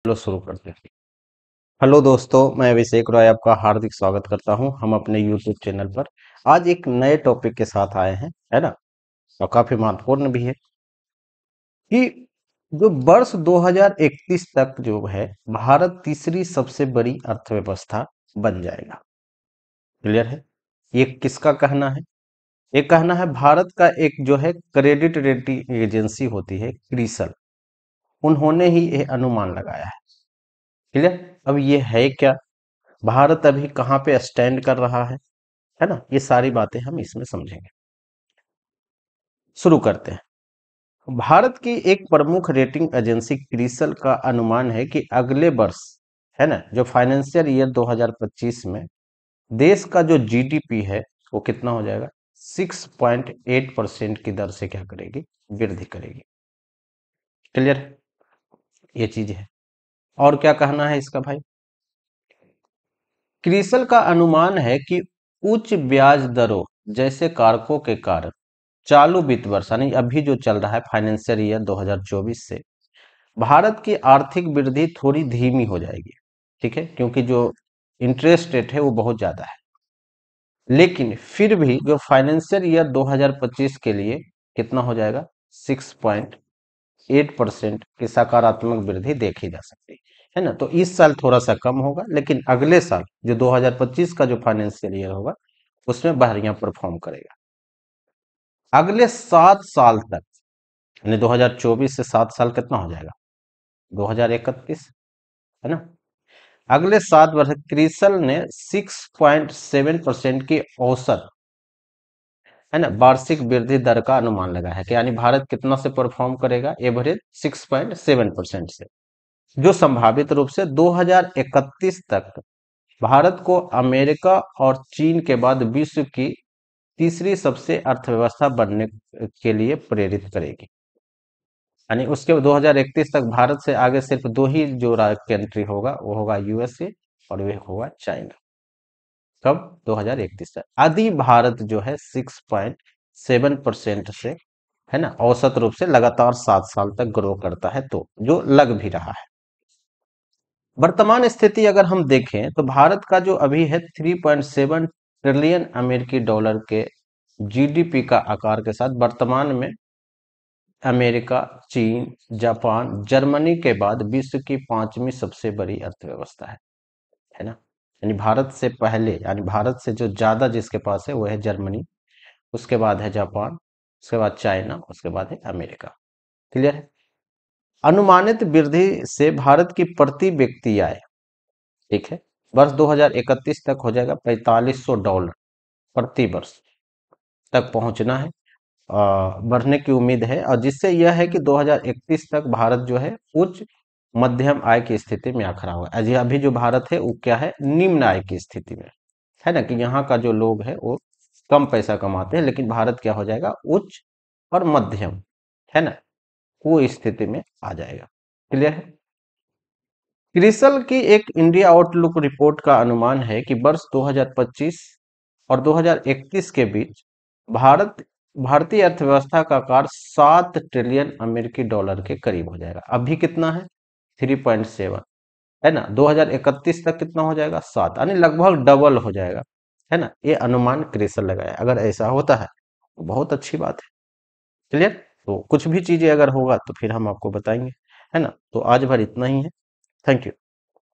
चलो शुरू करते हैं। हेलो दोस्तों, मैं अभिषेक रॉय आपका हार्दिक स्वागत करता हूं हम अपने यूट्यूब चैनल पर। आज एक नए टॉपिक के साथ आए हैं, है ना। और काफी महत्वपूर्ण भी है कि जो वर्ष 2031 तक जो है भारत तीसरी सबसे बड़ी अर्थव्यवस्था बन जाएगा। क्लियर है? ये किसका कहना है? ये कहना है भारत का एक जो है क्रेडिट रेटिंग एजेंसी होती है क्रिसल, उन्होंने ही ये अनुमान लगाया है। क्लियर? अब ये है क्या, भारत अभी कहाँ पे स्टैंड कर रहा है ना, ये सारी बातें हम इसमें समझेंगे। शुरू करते हैं। भारत की एक प्रमुख रेटिंग एजेंसी क्रिसल का अनुमान है कि अगले वर्ष, है ना, जो फाइनेंशियल ईयर 2025 में देश का जो जीडीपी है वो कितना हो जाएगा, 6.8% की दर से क्या करेगी, वृद्धि करेगी। क्लियर है? ये चीज है। और क्या कहना है इसका भाई? क्रिसल का अनुमान है कि उच्च ब्याज दरों जैसे कारकों के कारण चालू वित्त वर्ष यानी अभी जो चल रहा है फाइनेंशियल ईयर 2024 से भारत की आर्थिक वृद्धि थोड़ी धीमी हो जाएगी। ठीक है, क्योंकि जो इंटरेस्ट रेट है वो बहुत ज्यादा है। लेकिन फिर भी जो फाइनेंशियल ईयर 2025 के लिए कितना हो जाएगा, 6.8% की सकारात्मक वृद्धि देखी जा सकती है ना। तो इस साल थोड़ा सा कम होगा, लेकिन अगले साल जो 2025 का जो फाइनेंशियल ईयर होगा उसमें बढ़िया परफॉर्म करेगा। अगले 7 साल तक यानी 2024 से 7 साल कितना हो जाएगा, 2031, है ना। अगले 7 वर्ष क्रिसल ने 6.7% की औसत, है ना, वार्षिक वृद्धि दर का अनुमान लगा है कि यानी भारत कितना से परफॉर्म करेगा, एवरेज 6.7% से, जो संभावित रूप से 2031 तक भारत को अमेरिका और चीन के बाद विश्व की तीसरी सबसे अर्थव्यवस्था बनने के लिए प्रेरित करेगी। यानी उसके 2031 तक भारत से आगे सिर्फ दो ही जो कंट्री होगा वो होगा यूएसए और वह होगा चाइना। कब? 2031 तक। यदि भारत जो है 6.7% से, है ना, औसत रूप से लगातार 7 साल तक ग्रो करता है, तो जो लग भी रहा है। वर्तमान स्थिति अगर हम देखें तो भारत का जो अभी है 3.7 ट्रिलियन अमेरिकी डॉलर के जीडीपी का आकार के साथ वर्तमान में अमेरिका, चीन, जापान, जर्मनी के बाद विश्व की 5वीं सबसे बड़ी अर्थव्यवस्था है ना। यानी भारत से पहले, यानी भारत से जो ज्यादा जिसके पास है वो है जर्मनी, उसके बाद है जापान, उसके बाद चाइना, उसके बाद है अमेरिका। क्लियर है? अनुमानित वृद्धि से भारत की प्रति व्यक्ति आय, ठीक है, वर्ष 2031 तक हो जाएगा $4500 प्रति वर्ष तक पहुंचना है। बढ़ने की उम्मीद है, और जिससे यह है कि 2031 तक भारत जो है उच्च मध्यम आय की स्थिति में आ खड़ा होगा। अभी जो भारत है वो क्या है, निम्न आय की स्थिति में है ना, कि यहाँ का जो लोग है वो कम पैसा कमाते हैं, लेकिन भारत क्या हो जाएगा, उच्च और मध्यम, है ना, वो स्थिति में आ जाएगा। क्लियर है? क्रिसल की एक इंडिया आउटलुक रिपोर्ट का अनुमान है कि वर्ष 2025 और 2031 के बीच भारत भारतीय अर्थव्यवस्था का आकार 7 ट्रिलियन अमेरिकी डॉलर के करीब हो जाएगा। अभी कितना है, 3.7, है ना। 2031 तक कितना हो जाएगा, 7, यानी लगभग डबल हो जाएगा, है ना। ये अनुमान क्रिसल लगाया। अगर ऐसा होता है तो बहुत अच्छी बात है। क्लियर? तो कुछ भी चीजें अगर होगा तो फिर हम आपको बताएंगे, है ना। तो आज भर इतना ही है। Thank you.